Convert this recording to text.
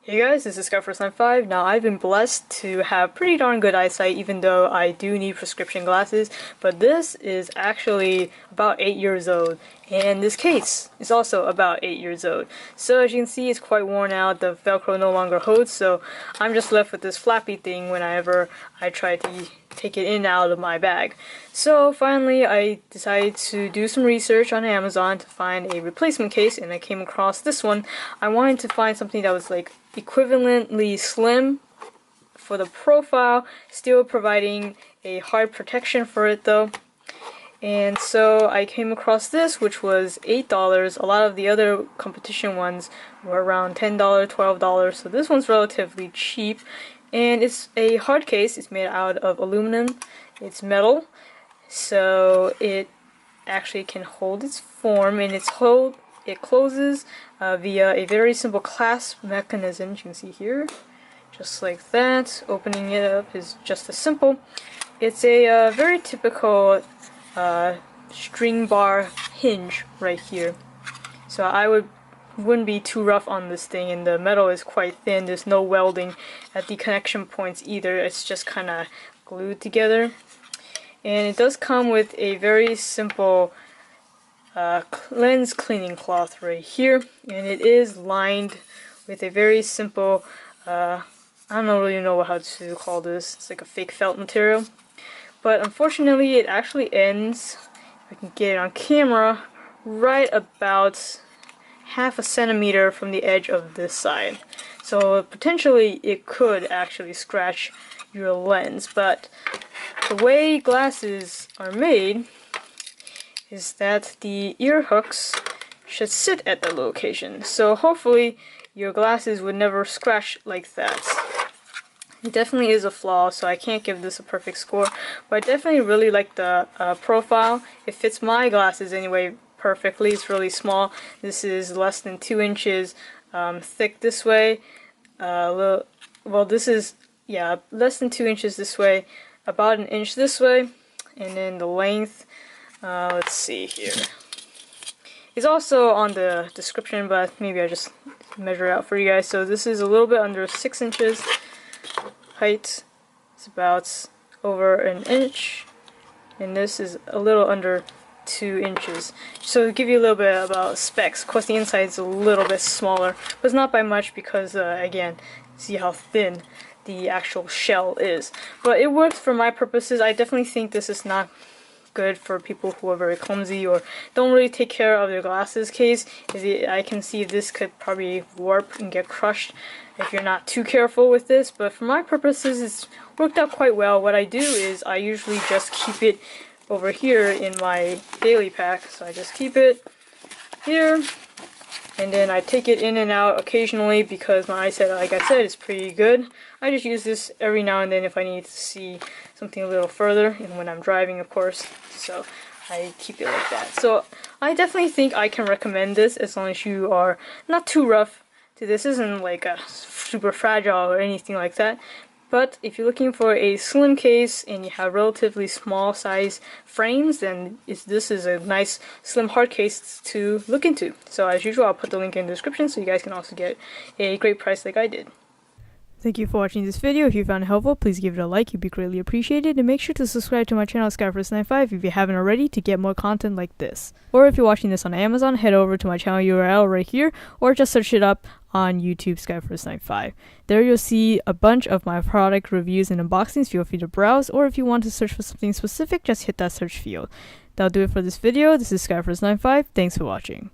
Hey guys, this is Skyforce95. Now, I've been blessed to have pretty darn good eyesight, even though I do need prescription glasses, but this is actually about 8 years old, and this case is also about 8 years old. So as you can see, it's quite worn out, the Velcro no longer holds, so I'm just left with this flappy thing whenever I try to take it in and out of my bag. So finally, I decided to do some research on Amazon to find a replacement case, and I came across this one. I wanted to find something that was like equivalently slim for the profile, still providing a hard protection for it though. And so I came across this, which was $8. A lot of the other competition ones were around $10, $12, so this one's relatively cheap. And it's a hard case. It's made out of aluminum. It's metal, so it actually can hold its form, and it closes via a very simple clasp mechanism. You can see here, just like that. Opening it up is just as simple. It's a very typical string bar hinge right here. So I wouldn't be too rough on this thing, and the metal is quite thin. There's no welding at the connection points either. It's just kind of glued together. And it does come with a very simple lens cleaning cloth right here, and it is lined with a very simple I don't really know how to call this. It's like a fake felt material, but unfortunately it actually ends, if I can get it on camera, right about half a centimeter from the edge of this side. So potentially it could actually scratch your lens, but the way glasses are made is that the ear hooks should sit at the location. So hopefully your glasses would never scratch like that. It definitely is a flaw, so I can't give this a perfect score, but I definitely really like the profile. It fits my glasses anyway perfectly. It's really small. This is less than 2 inches thick this way. This is, yeah, less than 2 inches this way, about 1 inch this way, and then the length, let's see here. It's also on the description, but maybe I just measure it out for you guys. So this is a little bit under 6 inches. Height is about over 1 inch, and this is a little under 2 inches. So to give you a little bit about specs, of course the inside is a little bit smaller, but it's not by much because again, see how thin the actual shell is. But it works for my purposes. I definitely think this is not good for people who are very clumsy or don't really take care of their glasses case. I can see this could probably warp and get crushed if you're not too careful with this, but for my purposes it's worked out quite well. What I do is I usually just keep it over here in my daily pack, so I just keep it here, and then I take it in and out occasionally because my eyesight, like I said, is pretty good. I just use this every now and then if I need to see something a little further, and when I'm driving, of course, so I keep it like that. So I definitely think I can recommend this as long as you are not too rough to this. Isn't like a super fragile or anything like that. But if you're looking for a slim case and you have relatively small size frames, then this is a nice slim hard case to look into. So as usual, I'll put the link in the description so you guys can also get a great price like I did. Thank you for watching this video. If you found it helpful, please give it a like. It'd be greatly appreciated. And make sure to subscribe to my channel, Skyforce95, if you haven't already, to get more content like this. Or if you're watching this on Amazon, head over to my channel URL right here, or just search it up on YouTube, Skyforce95. There you'll see a bunch of my product reviews and unboxings. Feel free to browse, or if you want to search for something specific, just hit that search field. That'll do it for this video. This is Skyforce95. Thanks for watching.